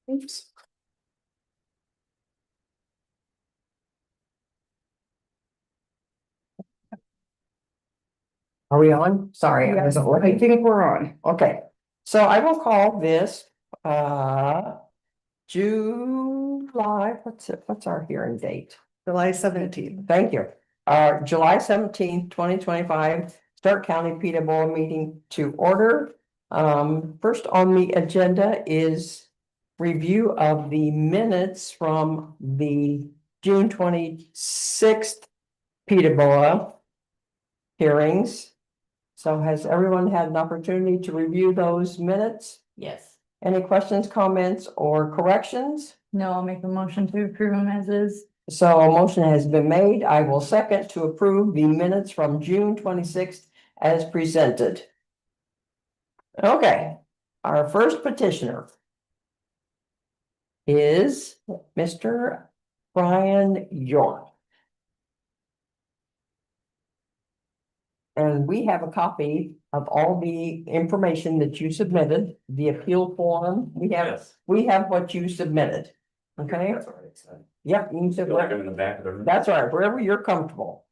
Oops. Are we on? Sorry, I wasn't looking. I think we're on. Okay, so I will call this, July, what's our hearing date? July 17th. Thank you. July 17th, 2025, Starke County PTABOA meeting to order. First on the agenda is review of the minutes from the June 26th PTABOA hearings. So has everyone had an opportunity to review those minutes? Yes. Any questions, comments, or corrections? No, I'll make a motion to approve them as is. So a motion has been made. I will second to approve the minutes from June 26th as presented. Okay, our first petitioner is Mr. Brian York. And we have a copy of all the information that you submitted, the appeal form. We have what you submitted. Okay? That's all right. So Yep. You I said feel like I'm in the back of the room. that's right, wherever you're comfortable.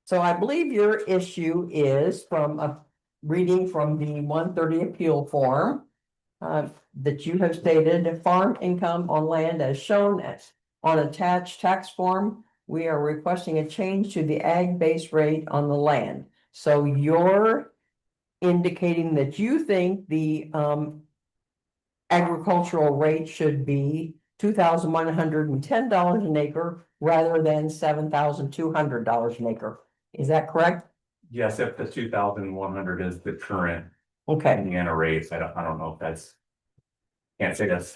So I believe your issue is from a reading from the 130 appeal form. That you have stated farm income on land as shown as on attached tax form. We are requesting a change to the ag base rate on the land. So you're indicating that you think the agricultural rate should be $2,110 an acre rather than $7,200 an acre. Is that correct? Yes, if the 2,100 is the current Okay, Indiana rates, I don't know if that's. Can't say that's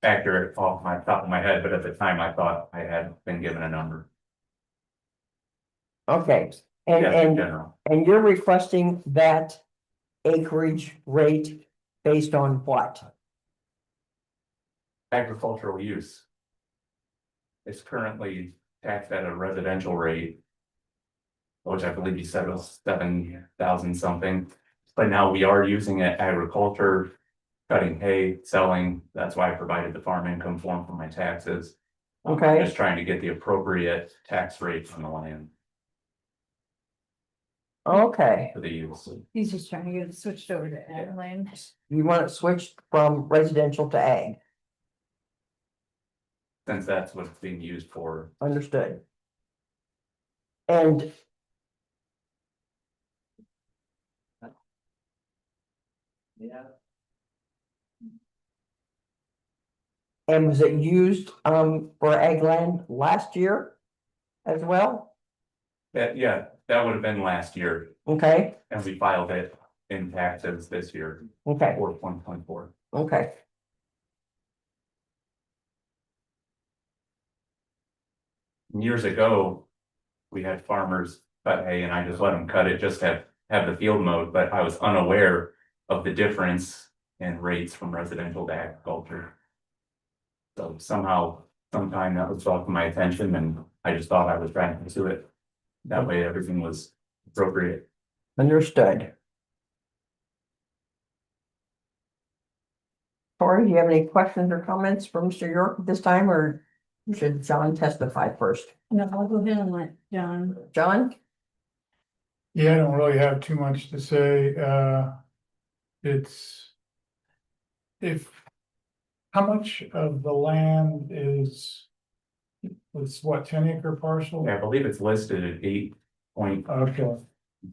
accurate off my top of my head, but at the time I thought I had been given a number. okay. Yes, in And general, you're requesting that acreage rate based on what? agricultural use. Is currently taxed at a residential rate. Which I believe you said was 7,000 something, but now we are using it agriculture. Cutting hay, selling, that's why I provided the farm income form for my taxes. Okay. Just trying to get the appropriate tax rate from the land Okay, for the use. He's just trying to get it switched over to ag land. you want it switched from residential to ag, Since that's what it's being used for. understood. And Yeah. and was it used for ag land last year as well? Yeah, that would have been last year, Okay, and we filed it in taxes this year okay, for 2024. okay. Years ago, we had farmers cut hay and I just let them cut it, just to have the field mowed, but I was unaware of the difference in rates from residential to agriculture. So somehow, sometime that was brought to my attention and I just thought I was trying to pursue it. That way everything was appropriate. Understood. Tori, do you have any questions or comments for Mr. York at this time, or should John testify first? No, I'll go ahead and let John. John? Yeah, I don't really have too much to say. It's. How much of the land is? It's what, 10-acre parcel? Yeah, I believe it's listed at 8 point. Okay,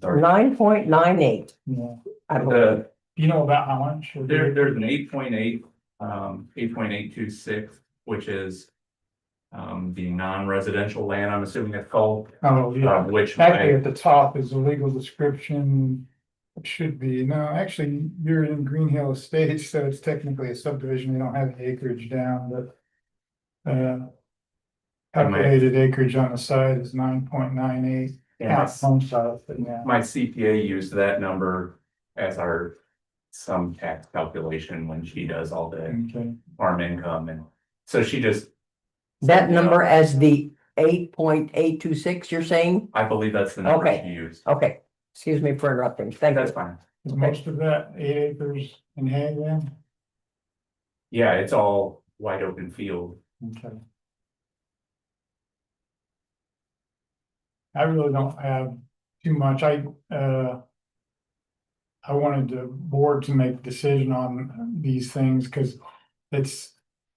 9.98. yeah. I believe. You know about how much? There's an 8.8, 8.826, which is. The non-residential land, I'm assuming it's called, Oh, yeah. which. Actually, at the top is a legal description. It should be, no, actually, you're in Green Hill Estates, so it's technically a subdivision, they don't have the acreage down, but. Calculated acreage on the side is 9.98. Yeah, Count home size, but yeah. my CPA used that number as our sum tax calculation when she does all the Okay, farm income, and so she just. That number as the 8.826, you're saying? I believe that's the number Okay. she used. Okay, excuse me for interrupting. Thank That's you. fine. is most of that 8 acres in hay then? Yeah, it's all wide open field. Okay. I really don't have too much, I wanted the board to make a decision on these things, cause it's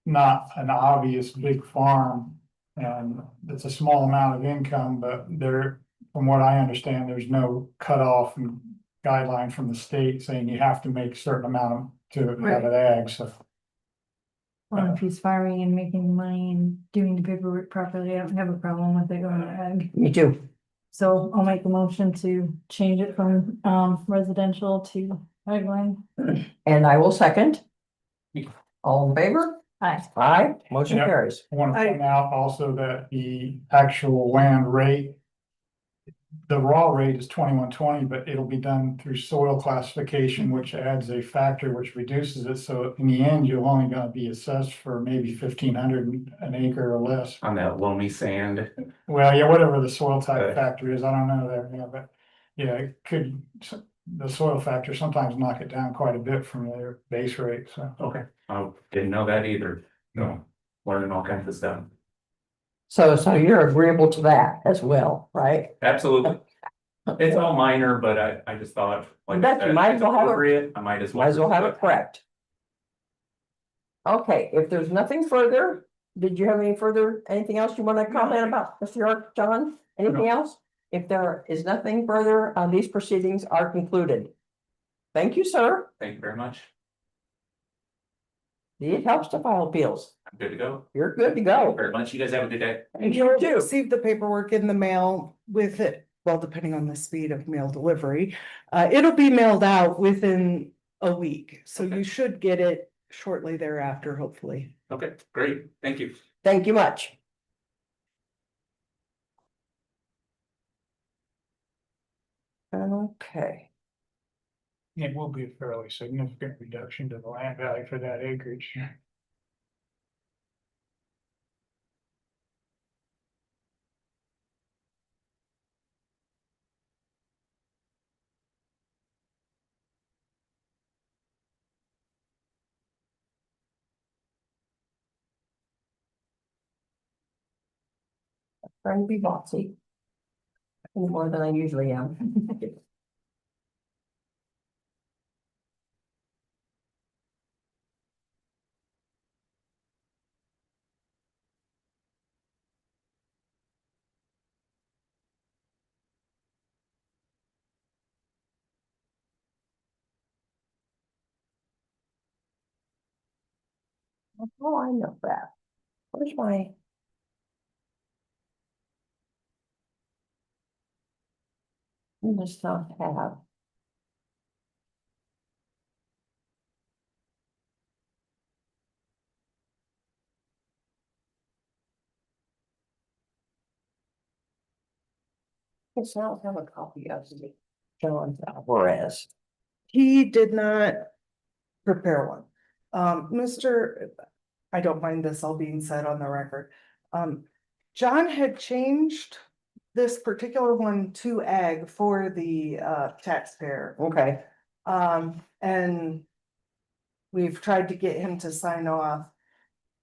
not an obvious big farm. And it's a small amount of income, but there, from what I understand, there's no cutoff and guideline from the state saying you have to make a certain amount to have it ag, so. Well, if he's farming and making money and doing the paperwork properly, I don't have a problem with it going to ag. Me too. So I'll make a motion to change it from residential to ag land. And I will second. All in favor? Aye. Aye, motion Yeah. carries. I want to point out also that the actual land rate. The raw rate is 2120, but it'll be done through soil classification, which adds a factor which reduces it. So in the end, you're only gonna be assessed for maybe 1,500 an acre or less. On that loamy sand. Well, yeah, whatever the soil type Okay. factor is, I don't know there, yeah, but yeah, it could, the soil factor sometimes knock it down quite a bit from their base rate, so. Okay, I didn't know that either. No, learning all kinds of stuff. So you're agreeable to that as well, right? Absolutely. It's all minor, but I just thought, like I Bet you said, might it's as well have it- appropriate, I might as well. Might as well have it correct. Okay, if there's nothing further, did you have anything else you want to comment about, Mr. York, John? Anything else? If there is nothing further, these proceedings are concluded. Thank you, sir. Thank you very much. It helps to file appeals. I'm good to go. You're good to Thank you go. very much. You guys have a good day. And You'll you too. receive the paperwork in the mail with it, well, depending on the speed of mail delivery. It'll be mailed out within a week, so Okay. you should get it shortly thereafter, hopefully. Okay, great. Thank you. Thank you much. Okay, It will be a fairly significant reduction to the land value for that acreage. trying to be bossy. More than I usually am. Oh, I know that. Where's my? I must not have. Guess I don't have a copy of the John Alvarez. He did not prepare one. I don't mind this all being said on the record. John had changed this particular one to ag for the taxpayer. Okay, And we've tried to get him to sign off.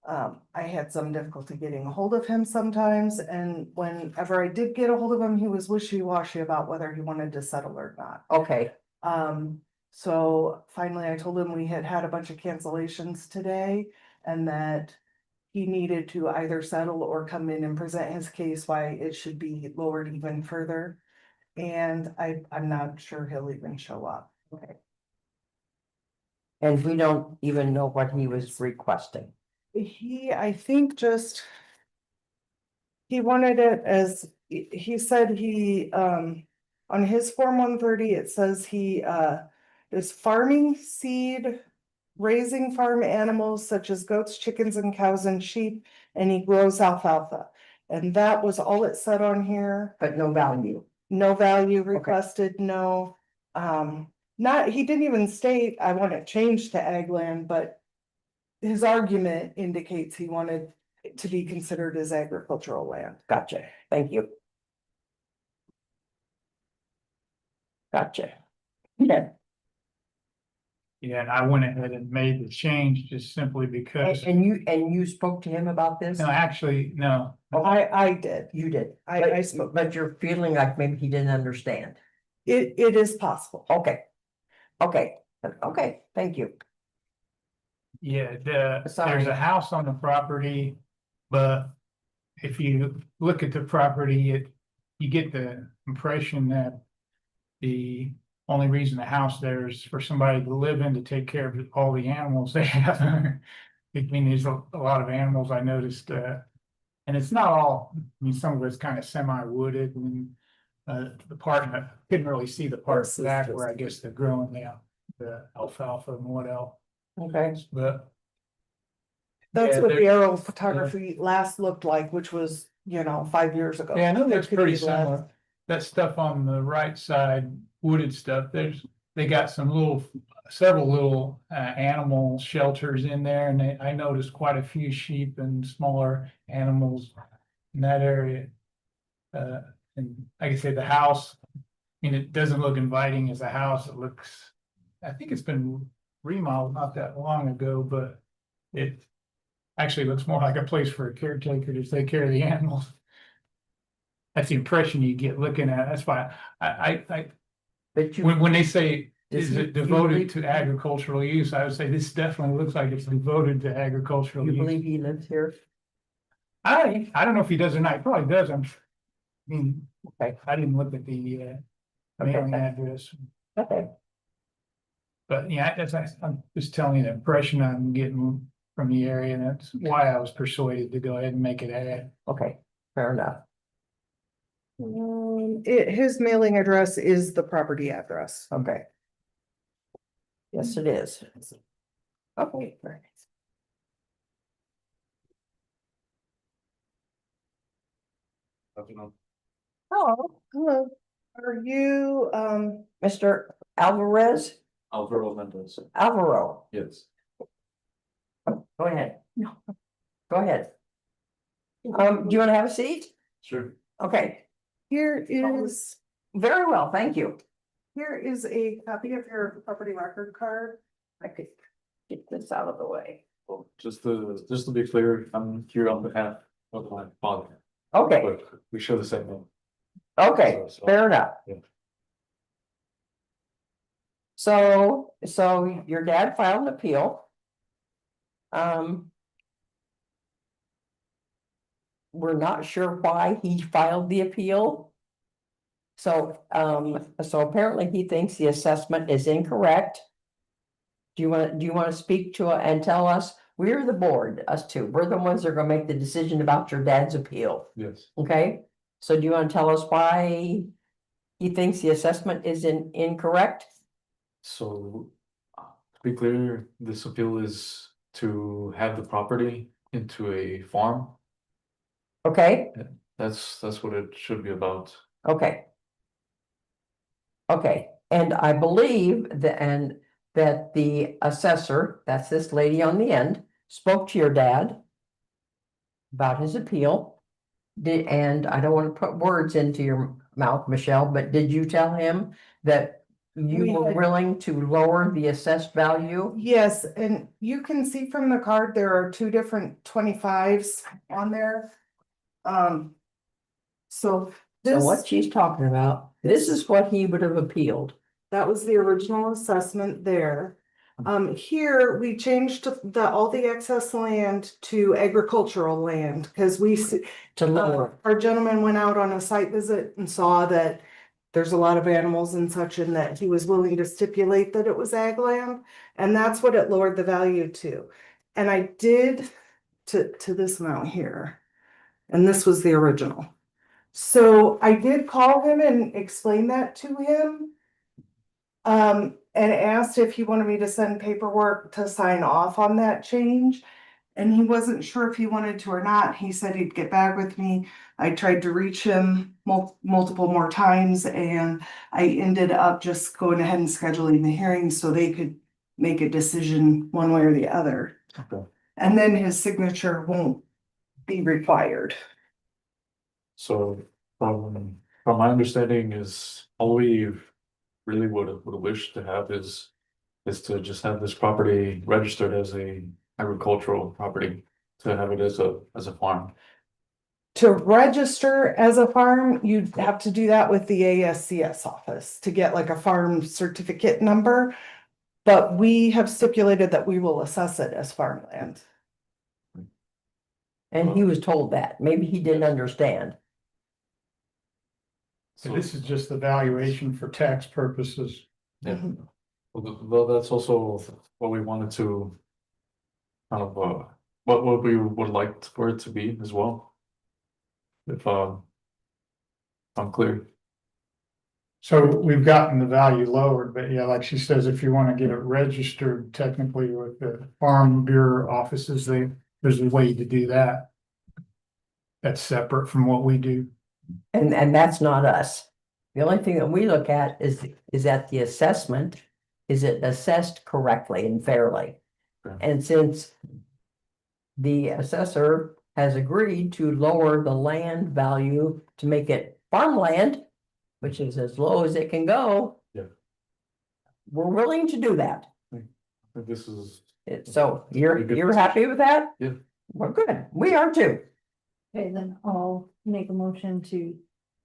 I had some difficulty getting a hold of him sometimes, and whenever I did get a hold of him, he was wishy-washy about whether he wanted to settle or not. okay, So finally I told him we had had a bunch of cancellations today and that he needed to either settle or come in and present his case why it should be lowered even further. And I'm not sure he'll even show up. okay. And we don't even know what he was requesting. I think he wanted it as, he said On his Form 130, it says he is farming seed, raising farm animals such as goats, chickens, and cows and sheep, and he grows alfalfa. And that was all it said on here. But no value. No value requested, no. Not, he didn't even state, I want it changed to ag land, but his argument indicates he wanted it to be considered as agricultural land. Gotcha. Thank you. Gotcha. Yeah, Yeah, and I went ahead and made the change just simply because, and you spoke to him about this? no, actually, no. I did. You did. I spoke. But you're feeling like maybe he didn't understand. It is possible. Okay. Okay, okay, thank you. Yeah, Sorry. there's a house on the property, but if you look at the property, you get the impression that the only reason the house there is for somebody to live in to take care of all the animals they have. I mean, there's a lot of animals I noticed, and it's not all, I mean, some of it's kind of semi-wooded and the part, I couldn't really see the part This is back just- where I guess they're growing the alfalfa and what else, Okay, but That's Yeah, what there- the aerial photography last looked like, which was, 5 years ago. yeah, I know There that's could pretty be less. similar. That stuff on the right side, wooded stuff, they got several little animal shelters in there, and I noticed quite a few sheep and smaller animals in that area. And like I said, the house, I mean, it doesn't look inviting as a house. It looks, I think it's been remodeled not that long ago, but it actually looks more like a place for a caretaker to take care of the animals. That's the impression you get looking at it. That's why but you, when they say, Does is he- it you devoted believe- to agricultural use? I would say this definitely looks like it's devoted to agricultural you use. believe he lives here? I don't know if he does or not. He probably does. I mean, Okay. I didn't look at the mailing address, Okay, but yeah, I'm just telling you the impression I'm getting from the area, and that's why I was persuaded to go ahead and make it ag. okay, fair enough. His mailing address is the property address. Okay. Yes, it is. Okay, very nice. Hello, Hello, are you, Mr. Alvarez, Alvaro Mendez, Alvaro, yes. go ahead. No. Go ahead. Do you want to have a seat? Sure. Okay, here is, very well, thank you. here is a copy of your property record card. I could get this out of the way. Well, just to be clear, I'm here on behalf of my father, Okay, but we share the same name. okay, So- fair enough. Yeah. So your dad filed an appeal. We're not sure why he filed the appeal. So apparently he thinks the assessment is incorrect. Do you want to speak to and tell us, we're the board, us two, we're the ones that are gonna make the decision about your dad's appeal, Yes, okay? So do you want to tell us why he thinks the assessment is incorrect? so to be clear, this appeal is to have the property into a farm. Okay, That's what it should be about. okay. Okay, and I believe that the assessor, that's this lady on the end, spoke to your dad about his appeal. And I don't want to put words into your mouth, Michelle, but did you tell him that you We were had- willing to lower the assessed value? Yes, and you can see from the card, there are two different 25s on there. So So this, what she's talking about, this is what he would have appealed. that was the original assessment there. Here, we changed all the excess land to agricultural land, because To lower, our gentleman went out on a site visit and saw that there's a lot of animals and such, and that he was willing to stipulate that it was ag land, and that's what it lowered the value to. And I did to this amount here, and this was the original. So I did call him and explain that to him. And asked if he wanted me to send paperwork to sign off on that change. And he wasn't sure if he wanted to or not. He said he'd get back with me. I tried to reach him multiple more times and I ended up just going ahead and scheduling the hearing so they could make a decision one way or the other. Okay. And then his signature won't be required. So from my understanding is all we really would wish to have is to just have this property registered as a agricultural property, to have it as a farm. To register as a farm, you'd have to do that with the ASCS office to get like a farm certificate number. But we have stipulated that we will assess it as farmland. And he was told that, maybe he didn't understand. So this is just the valuation for tax purposes. Yeah. Well, that's also what we wanted to kind of, what we would like for it to be as well. If I'm clear. So we've gotten the value lowered, but yeah, like she says, if you want to get it registered technically with the Farm Bureau offices, there's a way to do that. That's separate from what we do. And that's not us. The only thing that we look at is at the assessment, is it assessed correctly and fairly? Okay. And since the assessor has agreed to lower the land value to make it farmland, which is as low as it can go. Yeah. We're willing to do that. This is, So Pretty good you're happy with that? Yeah. We're good. We are too. Okay, then I'll make a motion to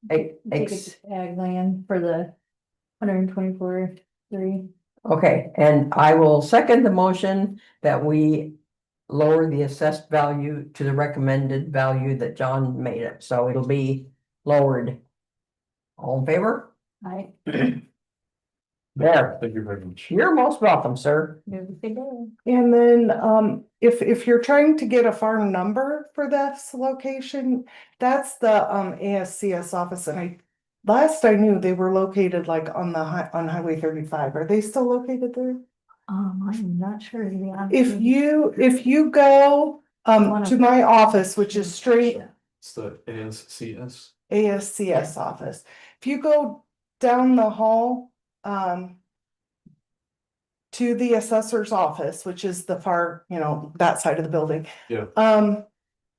Ex- take it to ag land for the 124.3. Okay, and I will second the motion that we lower the assessed value to the recommended value that John made it, so it'll be lowered. All in favor? I There. thank you very much. You're most welcome, sir. move the go. And then, if you're trying to get a farm number for this location, that's the, ASCS office, and last I knew, they were located like on Highway 35. Are they still located there? I'm not sure to be honest. If with you. you go, to my office, which is straight It's the ASCS. ASCS office, if you go down the hall, to the assessor's office, which is the far, that side of the building. Yeah.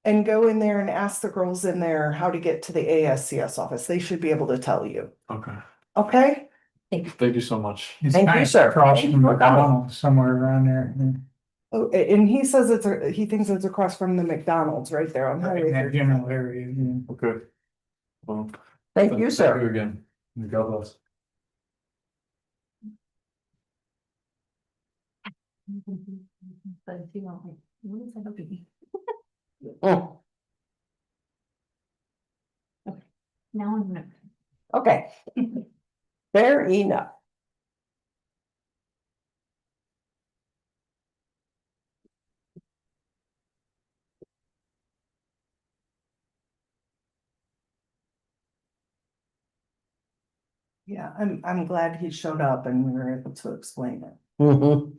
And go in there and ask the girls in there how to get to the ASCS office. They should be able to tell you. Okay, Okay? thank you so much. It's Thank you, kind of sir. across Thank from you for coming. McDonald's, somewhere around there. Oh, and he says he thinks it's across from the McDonald's right there on Right Highway in that 35. general area. Yeah. Okay. Well, Thank you, Thank you sir. again. God bless. But you know, like, what is that gonna be? Mm, Now I'm gonna. Okay. Fair enough. Yeah, I'm glad he showed up and we were able to explain it. Mhm.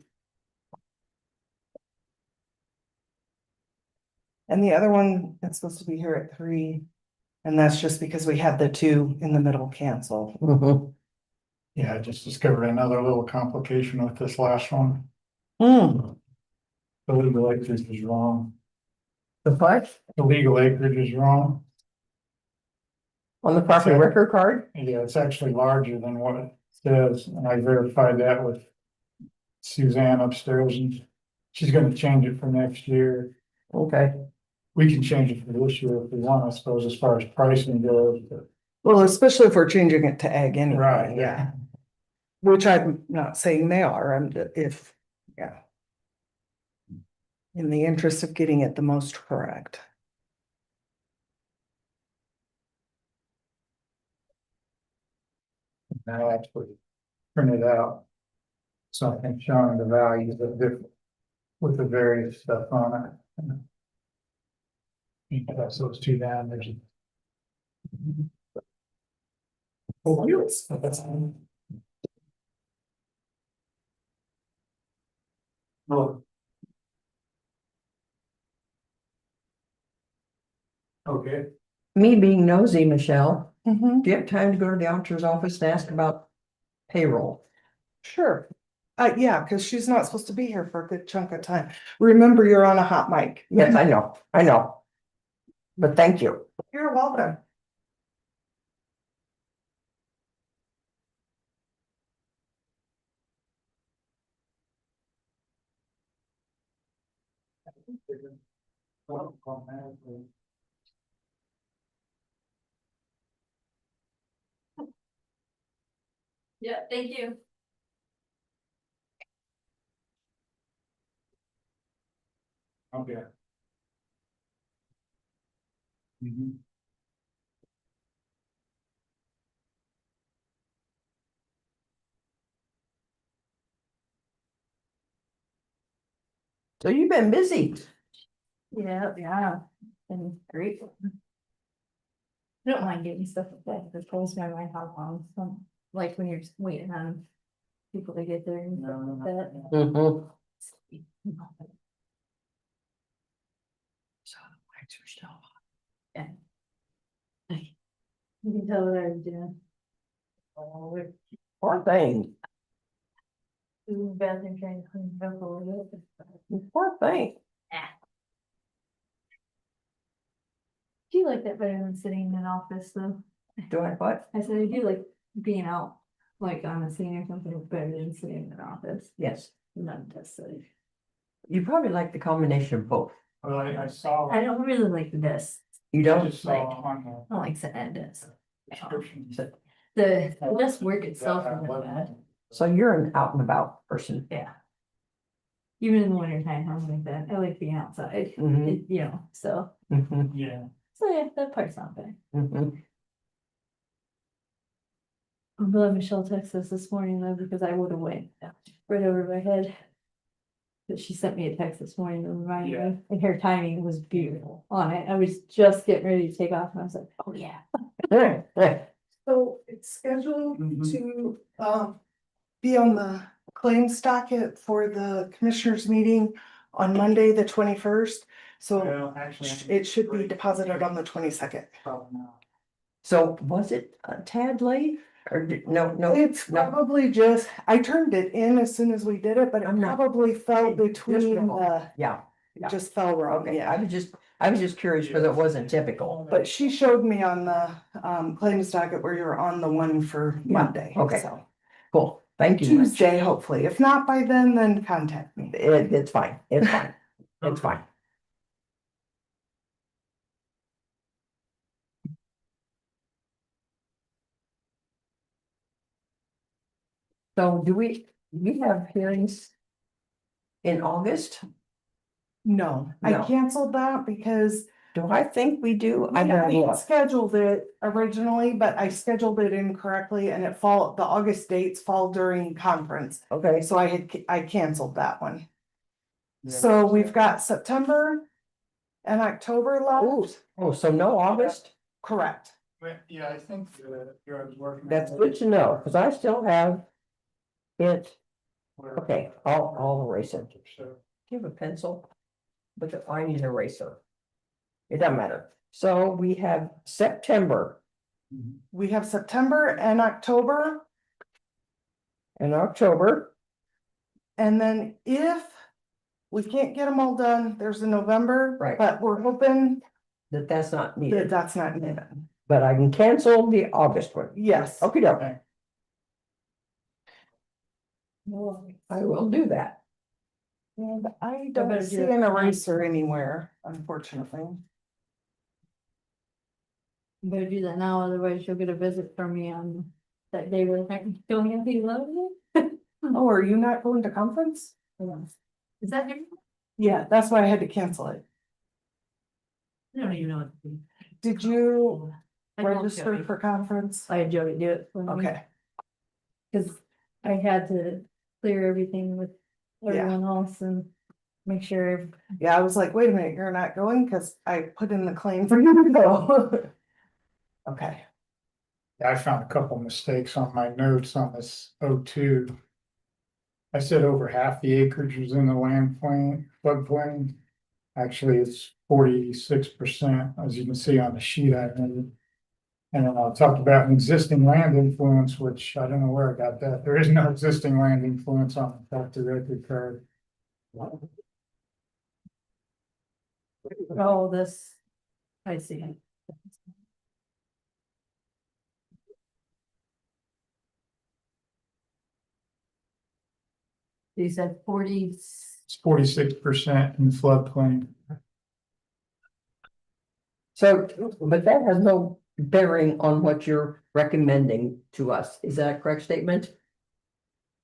And the other one that's supposed to be here at 3, and that's just because we had the 2 in the middle cancel. Mhm. Yeah, I just discovered another little complication with this last one. Hmm. The legal acreage is wrong. The what? The legal acreage is wrong. On the property record card? Yeah, it's actually larger than what it says, and I verified that with Suzanne upstairs, and she's gonna change it for next year. Okay. We can change it for this year if we want, I suppose, as far as pricing goes, but. Well, especially if we're changing it to ag anyway. Right, Yeah. Which I'm not saying they are, yeah. In the interest of getting it the most correct. Now actually print it out. Something showing the values of different, with the various stuff on it. You can pass those two down, there's Okay. Me being nosy, Michelle, Mhm. do you have time to go to the auditor's office and ask about payroll? Sure. Yeah, because she's not supposed to be here for a good chunk of time. Remember, you're on a hot mic. Yes, I know, I know. But thank you. You're welcome. Yeah, thank you. Okay. Mhm. So you've been busy. Yeah, and great. I don't mind getting stuff like that, it blows my mind how long, some, like when you're waiting on people to get there and stuff like that. Mhm. So, lights are still on. You can tell what I was doing. Poor thing, In the bathroom trying to clean it up a little bit. poor thing. Do you like that better than sitting in an office though? Do I what? I said I do like being out, like on a scene or something better than sitting in an office, Yes, not just like. you probably like the combination of both. Well, I saw. I don't really like the desk, You I don't just saw on the I don't like sitting at a desk. description. The desk work itself isn't bad, So you're an out and about person. yeah. Even in the winter time, I'm like that, I like being outside, Mhm. you know, so, Mhm. Yeah. so yeah, that part's not bad. Mhm. I'm glad Michelle texted us this morning though, because I would have went right over my head. But she sent me a text this morning to remind me, and her timing was beautiful on it. I was just getting ready to take off and I was like, oh yeah. So it's scheduled Mhm. to be on the claims docket for the commissioners meeting on Monday, the 21st. So Well, actually. it should be deposited on the 22nd. Probably not. So was it a tad late or no? It's no. probably just, I turned it in as soon as we did it, but it I'm not- probably fell Just between wrong. the, Yeah, it just fell wrong, okay, yeah. I was just curious because it wasn't typical. But she showed me on the claims docket where you're on the one for Yeah, Monday. okay. So Cool, thank you. Tuesday, hopefully. If not by then contact me. It's fine, it's fine, it's fine. So do we have hearings in August? No, I No. canceled that because Do I think we do? I I don't know. scheduled it originally, but I scheduled it incorrectly and the August dates fall during conference. Okay, So I canceled that one. So we've got September and October left. oh, so no August? Correct. But yeah, I think I was working. That's good to know, because I still have it. Okay, I'll erase it. Do you have a pencil? But I need an eraser. It doesn't matter. So we have September We have September and October. and October. And then if we can't get them all done, there's a November. Right. But we're hoping That's not that needed, that's not needed. but I can cancel the August one. Yes. Okay, okay. I will do that. And I better don't do see it an tonight. eraser anywhere, unfortunately. You better do that now, otherwise you'll get a visit from me on that day where I'm doing anything love you. Oh, are you not going to conference? Is that your? Yeah, that's why I had to cancel it. I don't even know what to do. Did you I told register Jody. for conference? I had Jody do it for me. Okay, Cause I had to clear everything with Yeah. everyone else and make sure. yeah, I was like, wait a minute, you're not going, cause I put in the claim for you to go. Okay, I found a couple mistakes on my notes on this O2. I said over half the acreage was in the floodplain. Actually, it's 46%, as you can see on the sheet I made. And then I talked about an existing land influence, which I don't know where I got that. There is no existing land influence on the property record card. Oh, this, I see. You said 40. It's 46% in floodplain. So, but that has no bearing on what you're recommending to us. Is that a correct statement?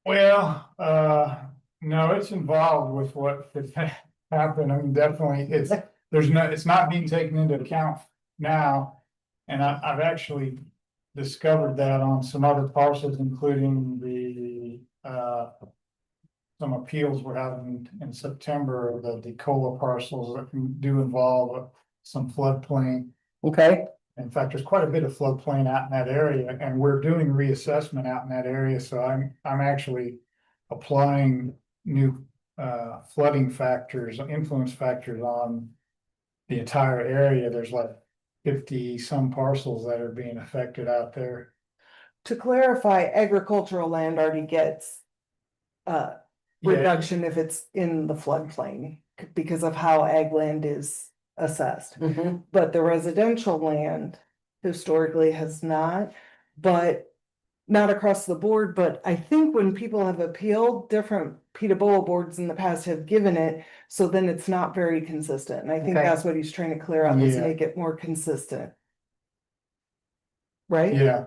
Well, no, it's involved with what could happen. I mean, definitely, it's not being taken into account now. And I've actually discovered that on some other parcels, including the, some appeals we're having in September of the DeCola parcels that do involve some floodplain. Okay, In fact, there's quite a bit of floodplain out in that area, and we're doing reassessment out in that area, so I'm actually applying new flooding factors, influence factors on the entire area. There's like 50 some parcels that are being affected out there. to clarify, agricultural land already gets Yeah, reduction if it's in the floodplain because of how ag land is assessed. mhm, But the residential land historically has not, but not across the board, but I think when people have appealed, different PTABOA boards in the past have given it, so then it's not very consistent, and I think Okay. that's what he's trying to clear up, is Yeah. make it more consistent. Right? yeah,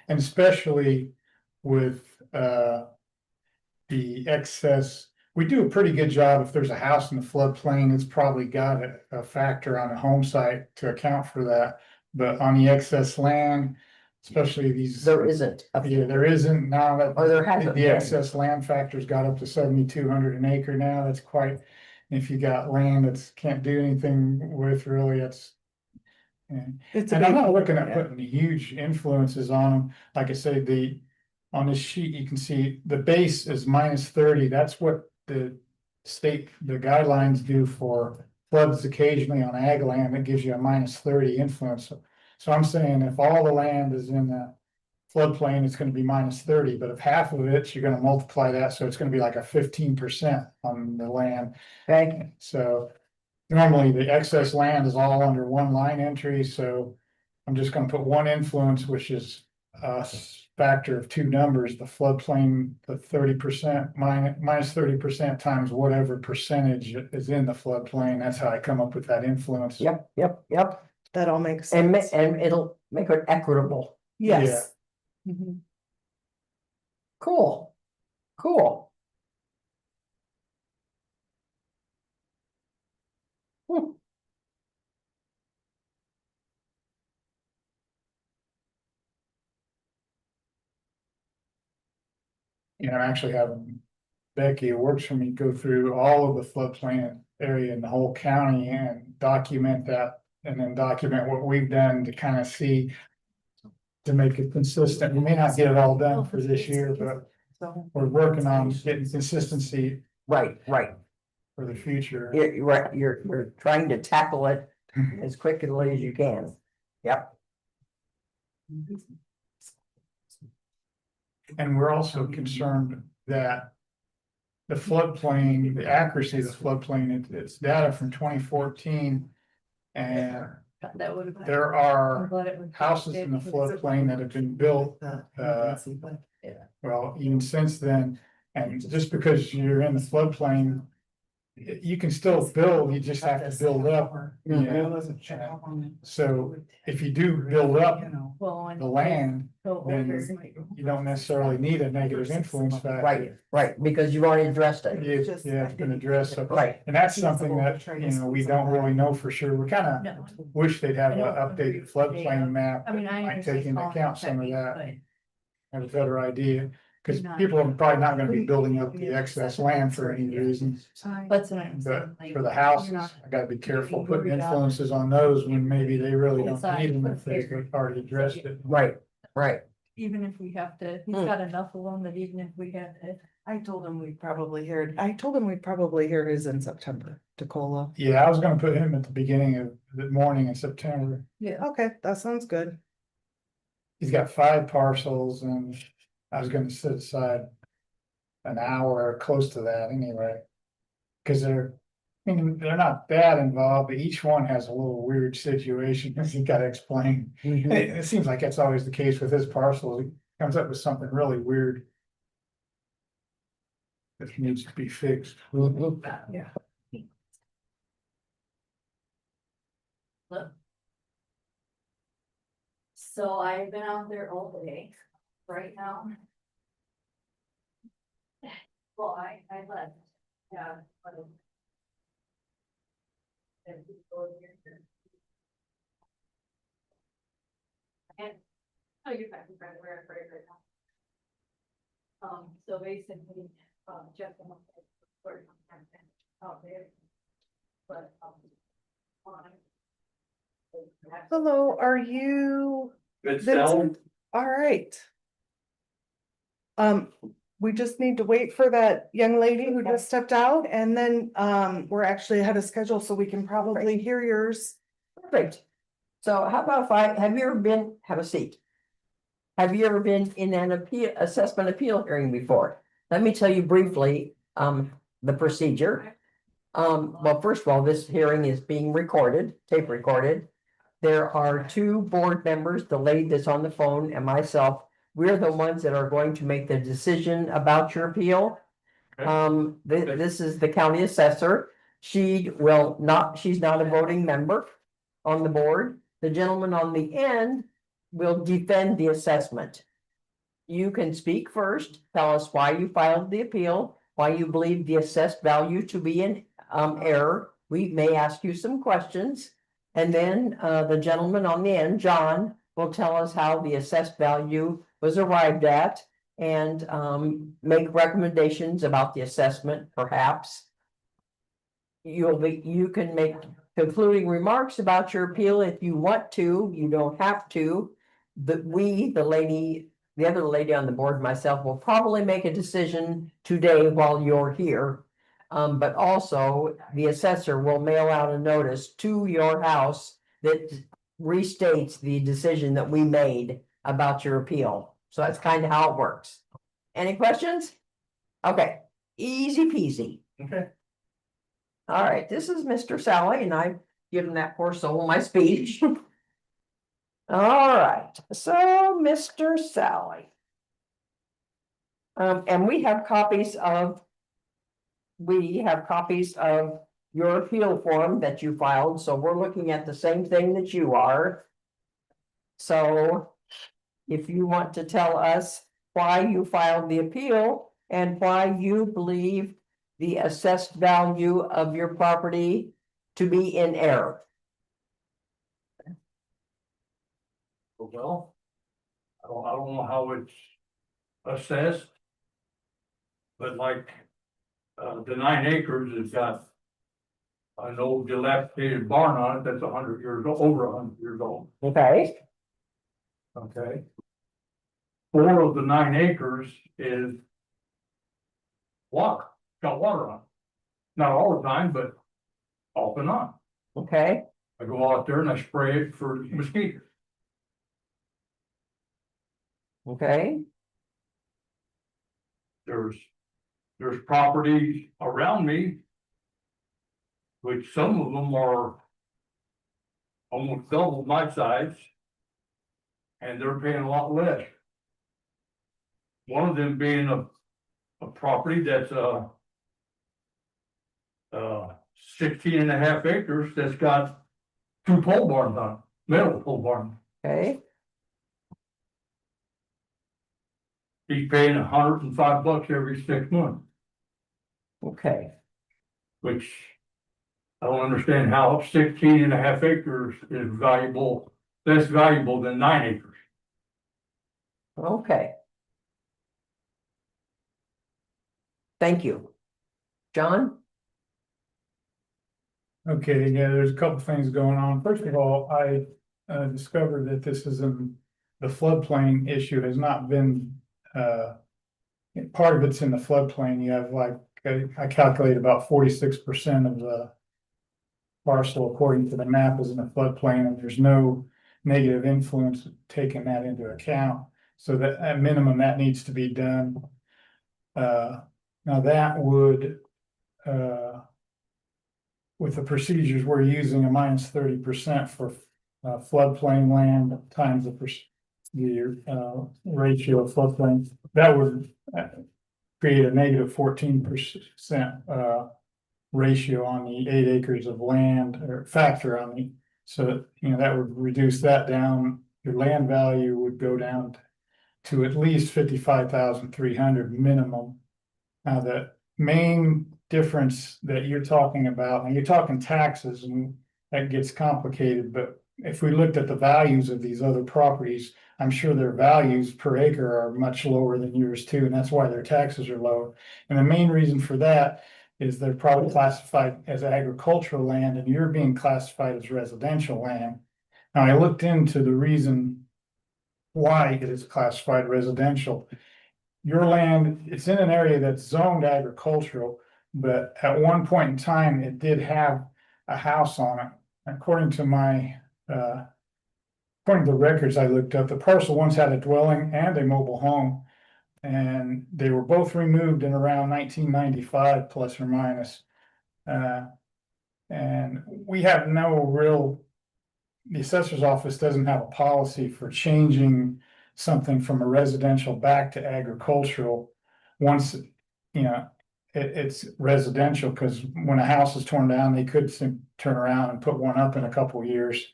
and especially with the excess. We do a pretty good job. If there's a house in the floodplain, it's probably got a factor on a home site to account for that. But on the excess land, especially these. there isn't. Yeah, there isn't now that. Or there hasn't The been. excess land factor's got up to 7,200 an acre now. That's quite, if you got land that's can't do anything with really, it's. Yeah. It's a And I'm big- not looking at yeah. putting huge influences on them. Like I say, on this sheet, you can see the base is -30. That's what the guidelines do for floods occasionally on ag land. It gives you a -30 influence. So I'm saying if all the land is in the floodplain, it's gonna be -30, but if half of it, you're gonna multiply that, so it's gonna be like a 15% on the land. Okay, So normally the excess land is all under one line entry, so I'm just gonna put one influence, which is a factor of two numbers, the floodplain, the 30% minus 30% times whatever percentage is in the floodplain. That's how I come up with that influence. yep. That all makes And sense. and it'll make it equitable. Yes. Mhm. Cool. Cool. Hmm. And I'm actually having Becky, who works for me, go through all of the floodplain area in the whole county and document that. And then document what we've done to kind of see. To make it consistent. We may not get it all done for this year, but So, we're working on getting consistency Right. for the future. You're right, you're trying to tackle it as quickly as you can. Yep. And we're also concerned that the floodplain, the accuracy of the floodplain, it's data from 2014. And That would have. there are houses in the floodplain that have been built, well, even since then. And just because you're in the floodplain, you can still build, you just have to build up. You know? So if you do build up the land, then you don't necessarily need a negative influence factor. Right, because you've already addressed it. Yeah, it's been addressed. So- Right. And that's something that, we don't really know for sure. We kind of No, wish they'd have an updated floodplain map. I mean, I Might take understand into all account some of that. but Have a better idea. Cause people are probably not gonna be building up the excess land for any reason. That's what I'm But saying. like, for the you're houses, not- I gotta be careful be putting worried about- influences on those when maybe they really don't Inside. need them if they've already addressed it. Right, right. Even if we have to, he's Hmm. got enough of them that even if we have to. I told him we'd probably hear his in September, Decola. Yeah, I was gonna put him at the beginning of the morning in September. Yeah. Okay, that sounds good. He's got 5 parcels and I was gonna set aside an hour close to that anyway. Cause I mean, they're not that involved, but each one has a little weird situation that you gotta explain. And it seems like that's always the case with his parcels. He comes up with something really weird that needs to be fixed. Mhm. Yeah. So I've been out there all day, right now. Well, I left, yeah. but- And people in here. And, oh, you're back in front of where I'm right now. So basically, Jeff and I worked on that out there. But, on- Hello, are you? Good Vincent? All right. We just need to wait for that young lady who just stepped out and then, we're actually ahead of schedule, so we can probably hear yours. Perfect. So how about have you ever been, have a seat? Have you ever been in an assessment appeal hearing before? Let me tell you briefly, the procedure. Well, first of all, this hearing is being recorded, tape recorded. There are 2 board members, the lady that's on the phone and myself. We're the ones that are going to make the decision about your appeal. This is the county assessor. She's not a voting member on the board. The gentleman on the end will defend the assessment. You can speak first, tell us why you filed the appeal, why you believe the assessed value to be in error. We may ask you some questions. And then the gentleman on the end, John, will tell us how the assessed value was arrived at and make recommendations about the assessment, perhaps. You can make concluding remarks about your appeal if you want to, you don't have to. The other lady on the board, myself, will probably make a decision today while you're here. But also the assessor will mail out a notice to your house that restates the decision that we made about your appeal. So that's kind of how it works. Any questions? Okay, easy peasy. Okay. All right, this is Mr. Sally, and I've given that poor soul my speech. All right, so Mr. Sally. And we have copies of your appeal form that you filed, so we're looking at the same thing that you are. So if you want to tell us why you filed the appeal and why you believe the assessed value of your property to be in error. Well, I don't know how it's assessed. But like, the 9 acres has got an old dilapidated barn on it that's 100 years, over 100 years old, Okay, okay? 4 of the 9 acres is water, got water on it. Not all the time, but off and on. okay, I go out there and I spray it for mosquitoes. okay, There's properties around me. Which some of them are. Almost double my size. And they're paying a lot less. One of them being a property that's 16.5 acres that's got 2 pole barns on it, metal pole barns. okay, He's paying $105 every 6 months, okay. which I don't understand how 16.5 acres is valuable, less valuable than 9 acres. Okay. Thank you. John? Okay, yeah, there's a couple things going on. First of all, I discovered that this is in the floodplain issue has not been part of it's in the floodplain. You have like, I calculate about 46% of the parcel according to the map is in the floodplain, and there's no negative influence taking that into account. So that at minimum, that needs to be done. Now that would with the procedures we're using, a -30% for floodplain land times the ratio of floodplain, that would create a -14% ratio on the 8 acres of land or factor on the, so that would reduce that down. Your land value would go down to at least 55,300 minimum. Now, the main difference that you're talking about, and you're talking taxes, and that gets complicated, but if we looked at the values of these other properties, I'm sure their values per acre are much lower than yours too, and that's why their taxes are low. And the main reason for that is they're probably classified as agricultural land, and you're being classified as residential land. Now, I looked into the reason why it is classified residential. Your land, it's in an area that's zoned agricultural, but at one point in time, it did have a house on it. According to according to the records I looked up, the parcel once had a dwelling and a mobile home. And they were both removed in around 1995, plus or minus. And we have no real, the assessor's office doesn't have a policy for changing something from a residential back to agricultural. Once, it's residential, because when a house is torn down, they could turn around and put one up in a couple of years.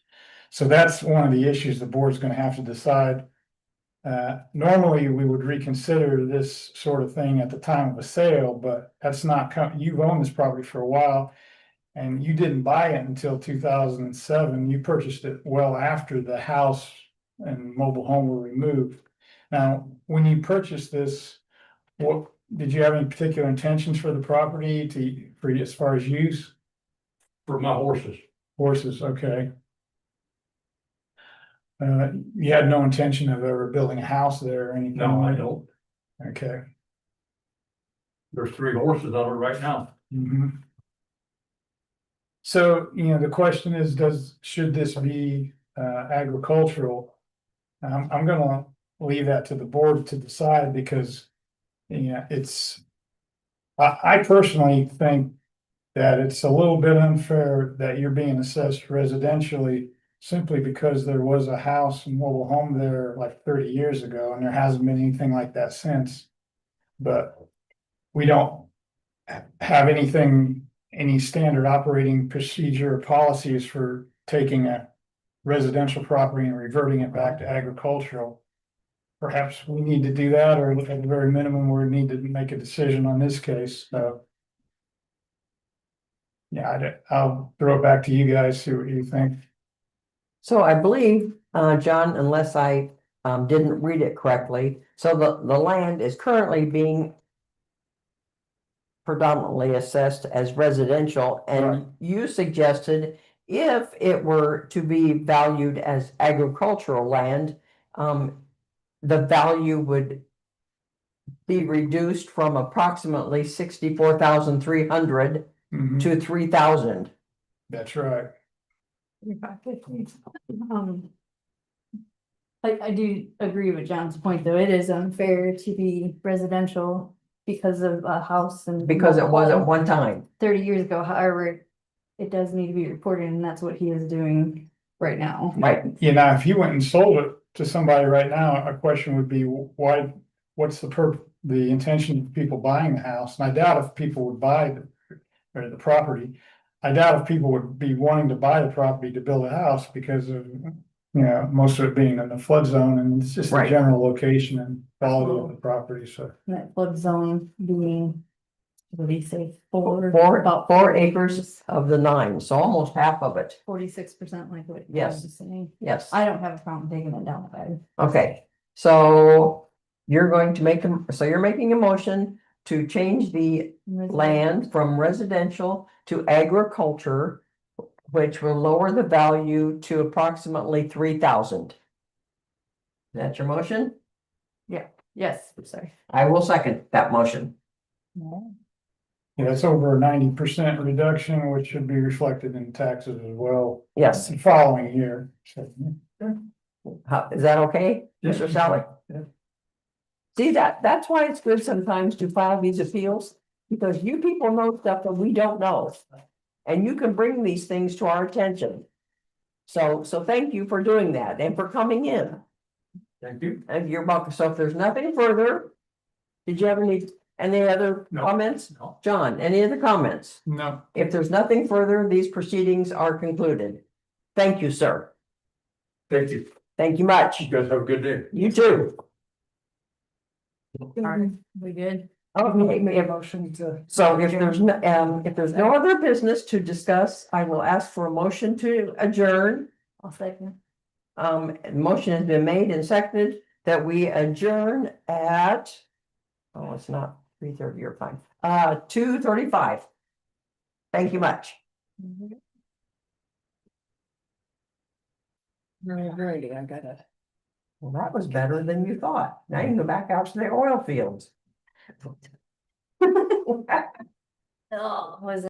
So that's one of the issues the board's gonna have to decide. Normally, we would reconsider this sort of thing at the time of a sale, but that's not, you've owned this property for a while. And you didn't buy it until 2007. You purchased it well after the house and mobile home were removed. Now, when you purchased this, what did you have any particular intentions for the property for as far as use? For my horses. Horses, okay. You had no intention of ever building a house there or anything? No, I don't. Okay. There's 3 horses on it right now. Mhm. So, the question is, should this be agricultural? I'm gonna leave that to the board to decide, because, I personally think that it's a little bit unfair that you're being assessed residentially simply because there was a house and mobile home there like 30 years ago, and there hasn't been anything like that since. But we don't have any standard operating procedure or policies for taking a residential property and reverting it back to agricultural. Perhaps we need to do that, or at the very minimum, we need to make a decision on this case, so. Yeah, I'll throw it back to you guys, see what you think. So I believe, John, unless I didn't read it correctly, so the land is currently being predominantly assessed as residential, Right. and you suggested if it were to be valued as agricultural land, the value would be reduced from approximately 64,300 Mhm, to 3,000. that's right. Um, I do agree with John's point, though. It is unfair to be residential because of a house and. Because it was at home one time. 30 years ago, however, it does need to be reported, and that's what he is doing right now. Right. If you went and sold it to somebody right now, a question would be, why, what's the intention of people buying the house? And I doubt if people would buy the property. I doubt if people would be wanting to buy the property to build a house because of, most of it being in the flood zone, and it's just the Right. general location and quality of the property, so. And that flood zone being, what do you say, About 4 acres of the 9, so almost half of it. 46%, like what Yes. Josh was saying. Yes. I don't have a problem taking it down, but Okay, so you're going to so you're making a motion to change the land from residential to agriculture, which will lower the value to approximately 3,000. That's your motion? Yes, I'm sorry. I will second that motion. Yeah, it's over a 90% reduction, which should be reflected in taxes as well. Yes, The following year. So, is that okay, Yes. Mr. Sally? Yeah. See, that's why it's good sometimes to file these appeals, because you people know stuff that we don't know. And you can bring these things to our attention. So thank you for doing that and for coming in. Thank you. And you're welcome. So if there's nothing further, did you have any other No. comments? No. John, any other comments? no, If there's nothing further, these proceedings are concluded. Thank you, sir. Thank you. Thank you much. You guys have a good day. You too. Alright, we good? Okay, Make a motion to. so if there's no other business to discuss, I will ask for a motion to adjourn. I'll second. Motion has been made and seconded that we adjourn at. Oh, it's not 3:30 your time, 2:35. Thank you much. Alrighty, I got it. Well, that was better than you thought. Now you can go back out to the oil fields. Oh, was